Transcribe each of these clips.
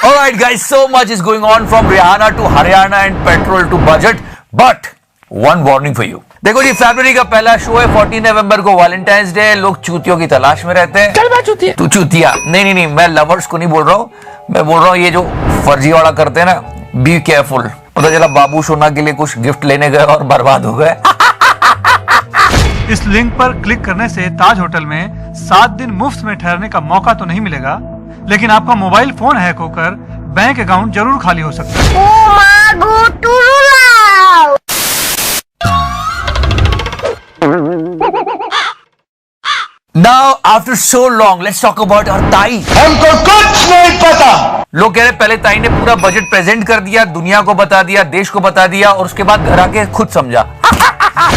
Alright guys, so much is going on from Rihanna to Haryana and petrol to budget, but one warning for you. देखो जी, फरवरी का पहला show है 14 नवंबर को, Valentine's day. लोग चूतियों की तलाश में रहते हैं। चूतिया तू चूतिया नहीं, मैं लवर्स को नहीं बोल रहा हूँ, मैं बोल रहा हूँ ये जो फर्जी वाला करते हैं ना, बी केयरफुल। पता चला बाबू सोना के लिए कुछ गिफ्ट लेने गए और बर्बाद हो गए। इस लिंक पर क्लिक करने से ताज होटल में 7 दिन मुफ्त में ठहरने का मौका तो नहीं मिलेगा, लेकिन आपका मोबाइल फोन हैक होकर बैंक अकाउंट जरूर खाली हो सकता है। Now after so long, let's talk about our ताई। हमको कुछ नहीं पता। लोग कह रहे पहले ताई ने पूरा बजट प्रेजेंट कर दिया, दुनिया को बता दिया, देश को बता दिया, और उसके बाद घर आके खुद समझा।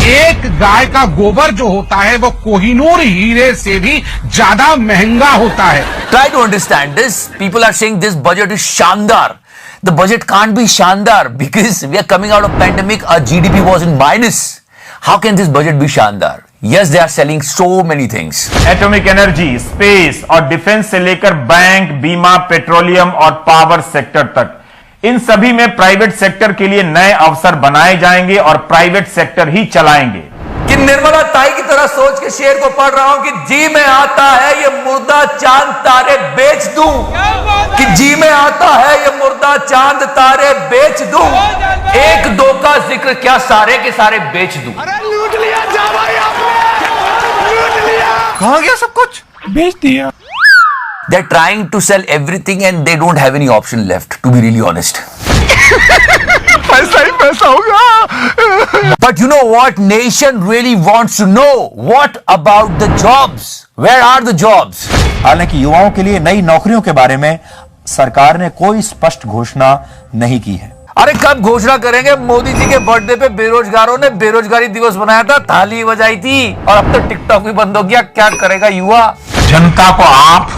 एक गाय का गोबर जो होता है वो कोहिनूर हीरे से भी ज्यादा महंगा होता है। Try to understand this. People are saying this budget is शानदार. The budget can't be शानदार because we are coming out of pandemic. Our GDP was in minus. How can this budget be शानदार? Yes, they are selling so many things. Atomic energy, space और defence से लेकर bank, बीमा, petroleum और power sector तक, इन सभी में private sector के लिए नए अवसर बनाए जाएंगे और प्राइवेट सेक्टर ही चलाएंगे। कि निर्मला ताई की तरह सोच के शेर को पढ़ रहा हूं कि जी में आता है ये मुर्दा चांद तारे बेच दूं, कि जी में आता है ये मुर्दा चांद तारे बेच दूं, एक दो का जिक्र क्या सारे के सारे बेच दूं। लूट लिया जा भाई आपने, लूट लिया। कहां गया सब कुछ? बेच दिया। They're trying to sell everything and they don't have any option left, to be really honest. पैसा ही पैसा होगा। But you know what nation really wants to know? What about the jobs? Where are the jobs? हालांकि युवाओं के लिए नई नौकरियों के बारे में सरकार ने कोई स्पष्ट घोषणा नहीं की है। अरे कब घोषणा करेंगे? मोदी जी के बर्थडे पे बेरोजगारों ने बेरोजगारी दिवस बनाया था, थाली बजाई थी, और अब तो टिकटॉक भी बंद हो गया। क्या करेगा युवा? जनता को आप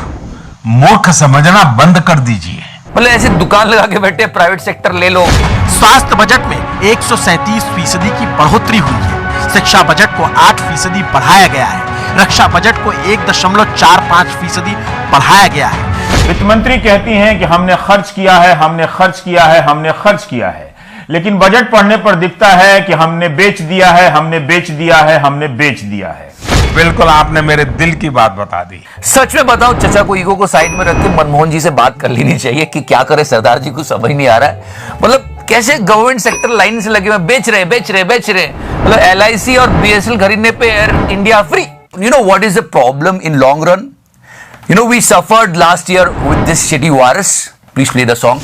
मूर्ख समझना बंद कर दीजिए। मतलब ऐसे दुकान लगा के बैठे, प्राइवेट सेक्टर ले लो। स्वास्थ्य बजट में 137% की बढ़ोतरी हुई है। शिक्षा बजट को 8% बढ़ाया गया है। रक्षा बजट को 1.45% बढ़ाया गया है। वित्त मंत्री कहती हैं कि हमने खर्च किया है, हमने खर्च किया है, हमने खर्च किया है, लेकिन बजट पढ़ने पर दिखता है कि हमने बेच दिया है, हमने बेच दिया है, हमने बेच दिया है। बिल्कुल आपने मेरे दिल की बात बता दी। सच में बताओ, चचा को ईगो को साइड में रख के मनमोहन जी से बात कर लेनी चाहिए कि क्या करे सरदार जी को समझ नहीं आ रहा है। मतलब कैसे गवर्नमेंट सेक्टर लाइन से लगे हुए बेच रहे। मतलब LIC और BSL खरीदने पे air India free. You know what is the problem in long run? You know we suffered last year with this shitty virus. Please play the song.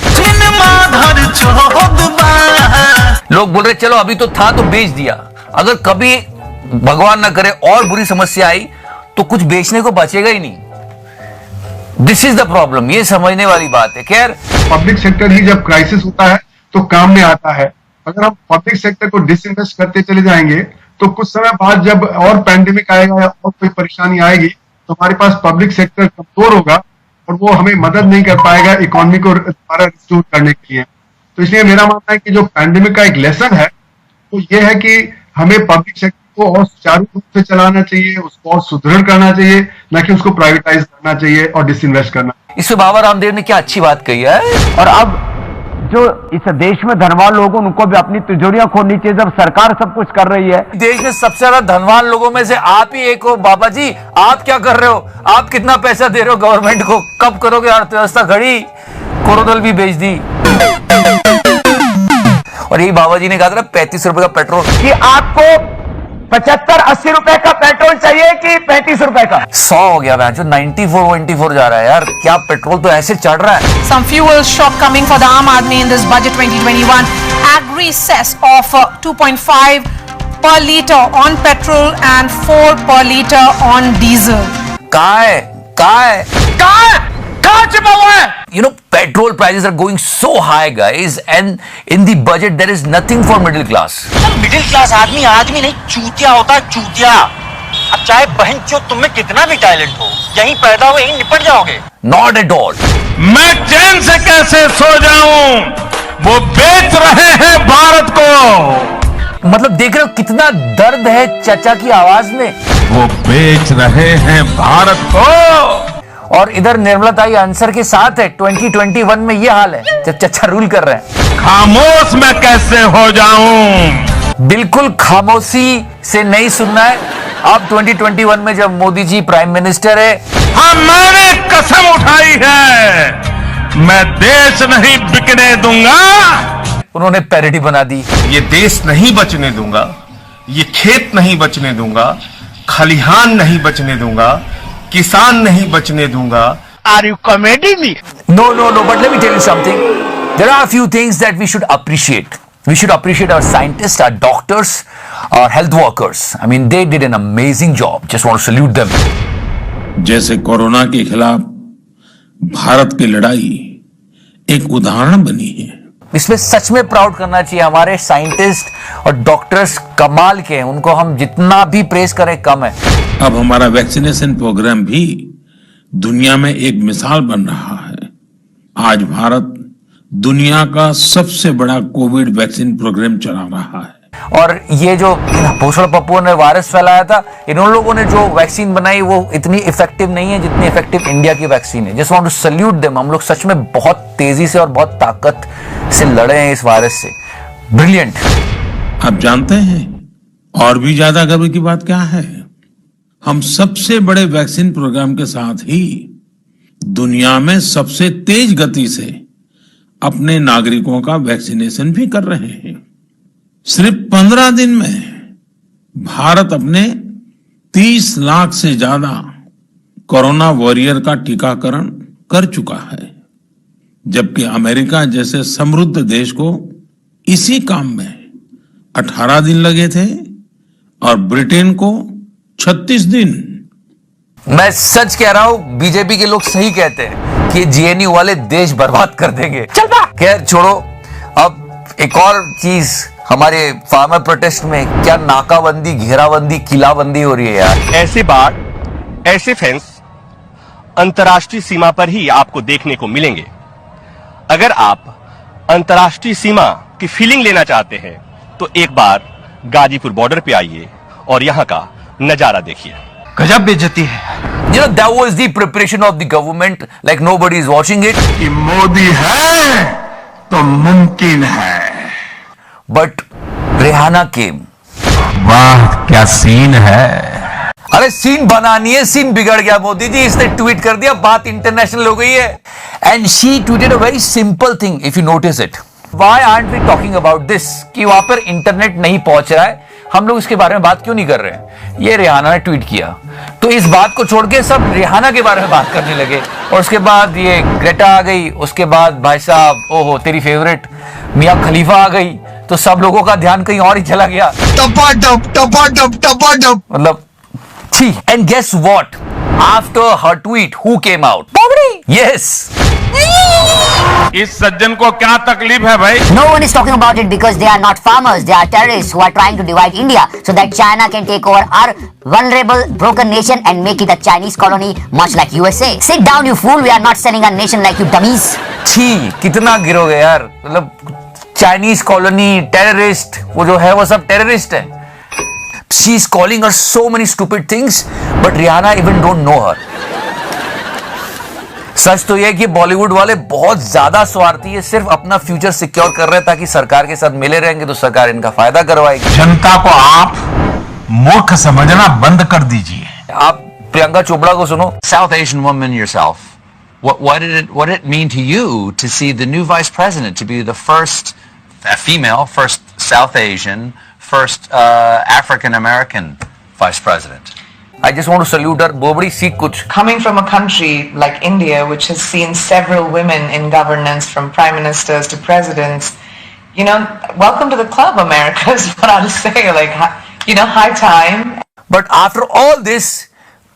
लोग बोल रहे चलो अभी तो था तो बेच दिया, अगर कभी भगवान ना करे और बुरी समस्या आई तो कुछ बेचने को बचेगा ही नहीं। This is the problem. ये समझने वाली बात है। खैर, पब्लिक सेक्टर ही जब क्राइसिस होता है तो काम में आता है। अगर हम पब्लिक सेक्टर को डिसइन्वेस्ट करते चले जाएंगे तो कुछ समय बाद जब और पैंडेमिक आएगा या और कोई परेशानी आएगी तो हमारे पास पब्लिक सेक्टर कमजोर होगा और वो हमें मदद नहीं कर पाएगा इकोनॉमी को दोबारा रिस्टोर करने के लिए। तो इसलिए मेरा मानना है कि जो पैंडेमिक का एक लेसन है वो ये है कि हमें पब्लिक सेक्टर को और सुचारू रूप से चलाना चाहिए, उसको और सुदृढ़ करना चाहिए, न कि उसको प्राइवेटाइज करना चाहिए और डिसइन्वेस्ट करना। इसमें बाबा रामदेव ने क्या अच्छी बात कही है। और अब जो इस देश में धनवान लोग उनको भी अपनी तिजोरियां खोलनी चाहिए जब सरकार सब कुछ कर रही है। देश में सबसे ज्यादा धनवान लोगों में से आप ही एक हो। बाबा जी, आप क्या कर रहे हो? आप कितना पैसा दे रहे हो गवर्नमेंट को? कब करोगे अर्थव्यवस्था खड़ी? कोरोदल भी बेच दी। और यही बाबा जी ने कहा था 35 रुपए का पेट्रोल, कि आपको 75-80 रुपए का पेट्रोल चाहिए कि 35 रुपए का? 100 हो गया। 94 जा रहा है यार। क्या पेट्रोल तो ऐसे चढ़ रहा है। Some fuel shock coming for the Aam Aadmi in this budget 2021. Agri cess of 2.5 per litre on petrol and 4 per litre on diesel. कहाँ है? You know, petrol prices are going so high, guys, and in the budget there is nothing for middle class. Middle class आदमी नहीं चूतिया होता है, चूतिया। अब चाहे बहन जो तुम में कितना भी टैलेंट हो, यहीं पैदा हो यहीं निपट जाओगे। Not at all. मैं चैन से कैसे सो जाऊं? वो बेच रहे हैं भारत को। मतलब देख रहे हो कितना दर्द है चचा की आवाज में। वो बेच रहे हैं भारत को। और इधर निर्मला ताई आंसर के साथ है। 2021 में ये हाल है जब चचा रूल कर रहे हैं। खामोश मैं कैसे हो जाऊं? बिल्कुल खामोशी से नहीं सुनना है। अब 2021 में जब मोदी जी प्राइम मिनिस्टर है, हाँ, मैंने कसम उठाई है, मैं देश नहीं बिकने दूंगा। उन्होंने पैरोडी बना दी। ये देश नहीं बचने दूंगा, ये खेत नहीं बचने दूंगा, खलिहान नहीं बचने दूंगा, किसान नहीं बचने दूंगा। Are you comedy me? No, but let me tell you something. There are a few things that we should appreciate. We should appreciate our scientists, our doctors, our health workers. I mean, they did an amazing job. Just want to salute them. जैसे corona के खिलाफ भारत की लड़ाई एक उदाहरण बनी है। इसमें सच में प्राउड करना चाहिए। हमारे साइंटिस्ट और डॉक्टर्स कमाल के हैं, उनको हम जितना भी प्रेस करें कम है। अब हमारा वैक्सीनेशन प्रोग्राम भी दुनिया में एक मिसाल बन रहा है। आज भारत दुनिया का सबसे बड़ा कोविड वैक्सीन प्रोग्राम चला रहा है। और ये जो भूषण पप्पू ने वायरस फैलाया था, इन लोगों ने जो वैक्सीन बनाई वो इतनी इफेक्टिव नहीं है जितनी इफेक्टिव इंडिया की वैक्सीन है। Just want to salute them. हम लोग सच में बहुत तेजी से और बहुत ताकत से लड़े हैं इस वायरस से। ब्रिलियंट। आप जानते हैं और भी ज्यादा गर्व की बात क्या है? हम सबसे बड़े वैक्सीन प्रोग्राम के साथ ही दुनिया में सबसे तेज गति से अपने नागरिकों का वैक्सीनेशन भी कर रहे हैं। सिर्फ 15 दिन में भारत अपने 30 लाख से ज्यादा कोरोना वॉरियर का टीकाकरण कर चुका है, जबकि अमेरिका जैसे समृद्ध देश को इसी काम में 18 दिन लगे थे और ब्रिटेन को 36 दिन। मैं सच कह रहा हूं, बीजेपी के लोग सही कहते हैं कि जेएनयू वाले देश बर्बाद कर देंगे। चल बा। खैर छोड़ो। अब एक और चीज, हमारे फार्मर प्रोटेस्ट में क्या नाकाबंदी, घेराबंदी, किलाबंदी हो रही है यार। ऐसे बाढ़, ऐसे फेंस अंतर्राष्ट्रीय सीमा पर ही आपको देखने को मिलेंगे। अगर आप अंतर्राष्ट्रीय सीमा की फीलिंग लेना चाहते हैं तो एक बार गाजीपुर बॉर्डर पे आइए और यहां का नजारा देखिए। गजब बेइज्जती है। You know, that was the preparation of the government, like nobody is watching it. कि मोदी है तो मुमकिन है। But Rihanna came. वाह क्या सीन है। अरे सीन बनानी है, सीन बिगड़ गया मोदी जी। इसने ट्वीट कर दिया, बात इंटरनेशनल हो गई है। And she tweeted a very simple thing, if you notice it. Why aren't we talking about this? कि वहां पर इंटरनेट नहीं पहुंच रहा है, हम लोग इसके बारे में बात क्यों नहीं कर रहे हैं? ये रिहाना ने ट्वीट किया, तो इस बात को छोड़ के सब रिहाना के बारे में बात करने लगे। और उसके बाद ये ग्रेटा आ गई, उसके बाद भाई साहब ओहो तेरी फेवरेट मियां खलीफा आ गई, तो सब लोगों का ध्यान कहीं और ही चला गया। मतलब छी। And guess what? After her tweet who came out? बोबड़ी। यस। इस सज्जन को क्या तकलीफ है भाई? No one is talking about it because they are not farmers. They are terrorists who are trying to divide India so that China can take over our vulnerable, broken nation and make it a Chinese colony, much like USA. Sit down, you fool. We are not selling our nation like you dummies. छी, कितना गिरोगे यार। मतलब Chinese colony, terrorist, वो जो है वो सब terrorist है। She is calling her so many stupid things, but Rihanna even don't know her. सच तो यह है कि बॉलीवुड वाले बहुत ज्यादा स्वार्थी है, सिर्फ अपना फ्यूचर सिक्योर कर रहे हैं ताकि सरकार के साथ मिले रहेंगे तो सरकार इनका फायदा करवाएगी। जनता को आप मूर्ख समझना बंद कर दीजिए। आप प्रियंका चोपड़ा को सुनो। South Asian woman yourself, what did it mean to you to see the new vice president to be the first female, first South Asian, first African American vice president? I just want to salute her. Bobadi, seek kuch. Coming from a country like India, which has seen several women in governance, from prime ministers to presidents, you know, welcome to the club, America, is what I'll say. Like, you know, high time. But after all this,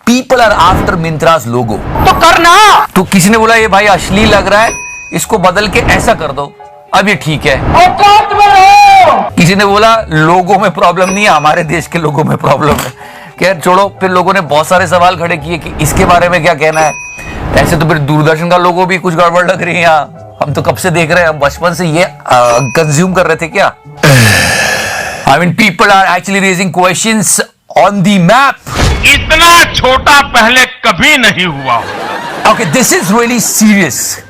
people are after Myntra's logo. तो करना। तो किसी ने बोला ये भाई अश्लील लग रहा है, इसको बदल के ऐसा कर दो, अब ये ठीक है। औकात में रहो। किसी ने बोला लोगों में प्रॉब्लम नहीं है, हमारे देश के लोगों में प्रॉब्लम है। खैर छोड़ो। फिर लोगों ने बहुत सारे सवाल खड़े किए कि इसके बारे में क्या कहना है। ऐसे तो फिर दूरदर्शन का लोगो भी कुछ गड़बड़ लग रही है यहाँ। हम तो कब से देख रहे हैं, हम बचपन से ये कंज्यूम कर रहे थे क्या? I mean, people are actually raising questions on the map. इतना छोटा पहले कभी नहीं हुआ। Okay, this is really serious.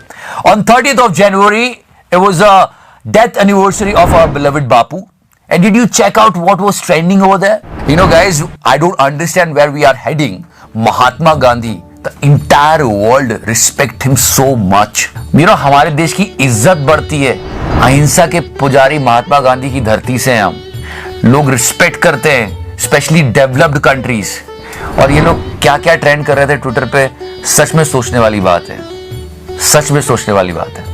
On 30th of January, it was a death anniversary of our beloved Bapu. And did you check out what was trending over there? You know, guys, I don't understand where we are heading. Mahatma Gandhi, the entire world respect him so much. You know, हमारे देश की इज्जत बढ़ती है अहिंसा के पुजारी महात्मा गांधी की धरती से। हम लोग रिस्पेक्ट करते हैं, स्पेशली डेवलप्ड कंट्रीज। और ये लोग क्या क्या ट्रेंड कर रहे थे ट्विटर पे, सच में सोचने वाली बात है, सच में सोचने वाली बात है।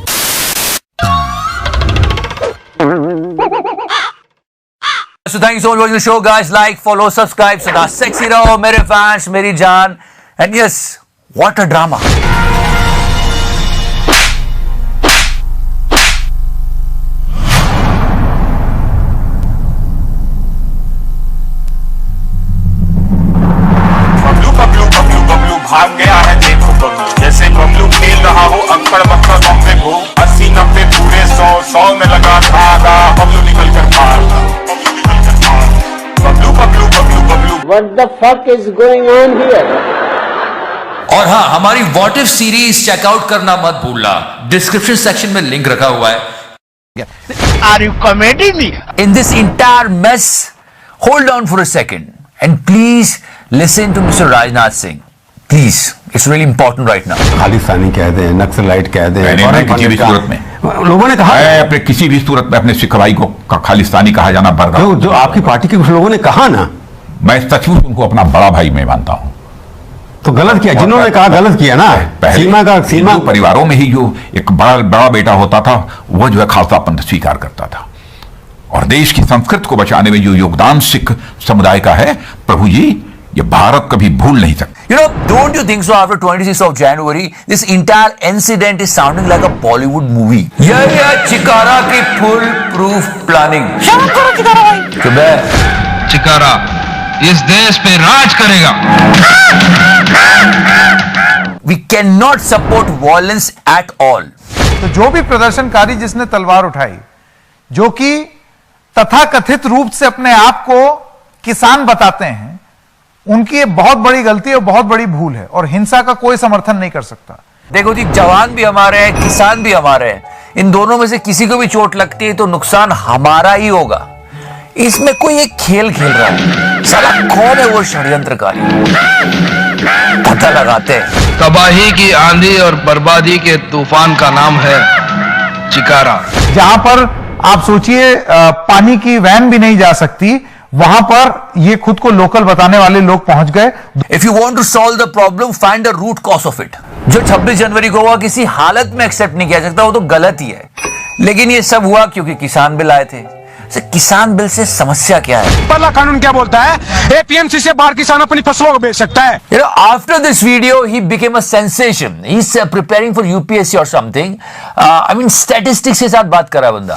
So thank you so much for watching the show, guys. Like, follow, subscribe. सदा सेक्सी रहो मेरे फैंस, मेरी जान। And yes, what a drama. Bablu भाग गया है देखो बबलू, जैसे बबलू खेल रहा हो अक्कड़ बक्कड़ बम्बे भू। 80-90 पूरे 100 में लगा धागा, बबलू निकल कर भागा। Bablu Bablu Bablu Bablu. What the fuck is going on here? और हाँ, हमारी व्हाट इफ सीरीज चेकआउट करना मत भूलना, डिस्क्रिप्शन सेक्शन में लिंक रखा हुआ है। Are you kidding me? In this entire mess, hold on for a second and please listen to Mr. Rajnath Singh. Please, it's really important right now. Khalistani कह दें, naxalite कह दें, किसी भी सूरत में लोगों ने कहा अपने किसी भी सूरत में अपने सिख भाई को खालिस्तानी कहा जाना बर्दाश्त। जो आपकी पार्टी के कुछ लोगों ने कहा ना, मैं सचमुच उनको अपना बड़ा भाई मैं मानता हूँ। तो गलत किया, जिन्होंने कहा गलत किया ना। सीमा परिवारों में ही जो एक बड़ा बेटा होता था, वो जो है खालसापंथ स्वीकार करता था। और देश की संस्कृति को बचाने में जो योगदान सिख समुदाय का है, प्रभु जी, ये भारत कभी भूल नहीं सकता। You know, don't you think so? After 26th of January, this entire incident is sounding like a Bollywood movie. यह है चिकारा की full proof planning. शांत करो चिकारा भाई। सुबह चिकारा इस देश पे राज करेगा। We cannot support violence at all. तो जो भी प्रदर्शनकारी जिसने तलवार उठाई, जो कि तथाकथित रूप से अपने आप को किसान बताते हैं, उनकी ये बहुत बड़ी गलती और बहुत बड़ी भूल है और हिंसा का कोई समर्थन नहीं कर सकता। देखो जी, जवान भी हमारे हैं, किसान भी हमारे हैं। इन दोनों में से किसी को भी चोट लगती है तो नुकसान हमारा ही होगा। इसमें कोई एक खेल खेल रहा है। साला कौन है वो षड्यंत्रकारी? पता लगाते हैं। तबाही की आंधी और बर्बादी के तूफान का नाम है चिकारा। जहां पर आप सोचिए पानी की वैन भी नहीं जा सकती, वहां पर ये खुद को लोकल बताने वाले लोग पहुंच गए। If you want to solve the problem, find the root cause of it. जो 26 जनवरी को हुआ किसी हालत में एक्सेप्ट नहीं किया सकता, वो तो गलत ही है। लेकिन ये सब हुआ क्योंकि किसान बिल आए थे। किसान बिल से समस्या क्या है? पहला कानून क्या बोलता है? एपीएमसी से बाहर किसान अपनी फसलों को बेच सकता है। You know, after this video, he became a sensation. He's preparing for UPSC or something. I mean, statistics के साथ बात कर रहा है बंदा।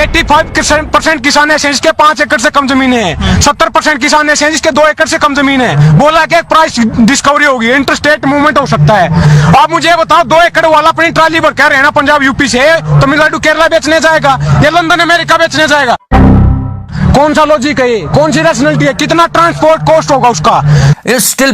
85% किसान ऐसे जिसके 5 एकड़ से कम जमीन है। 70% किसान ऐसे जिसके 2 एकड़ से कम जमीन है। बोला कि प्राइस डिस्कवरी होगी, इंटरस्टेट मूवमेंट हो सकता है। आप मुझे बताओ, 2 एकड़ वाला अपनी ट्राली भर के रहना पंजाब यूपी से तमिलनाडु केरला बेचने जाएगा या लंदन अमेरिका बेचने जाएगा? कौन सा लॉजिक है ये? कौन सी रैशनैलिटी है? कितना ट्रांसपोर्ट कॉस्ट होगा उसका? Still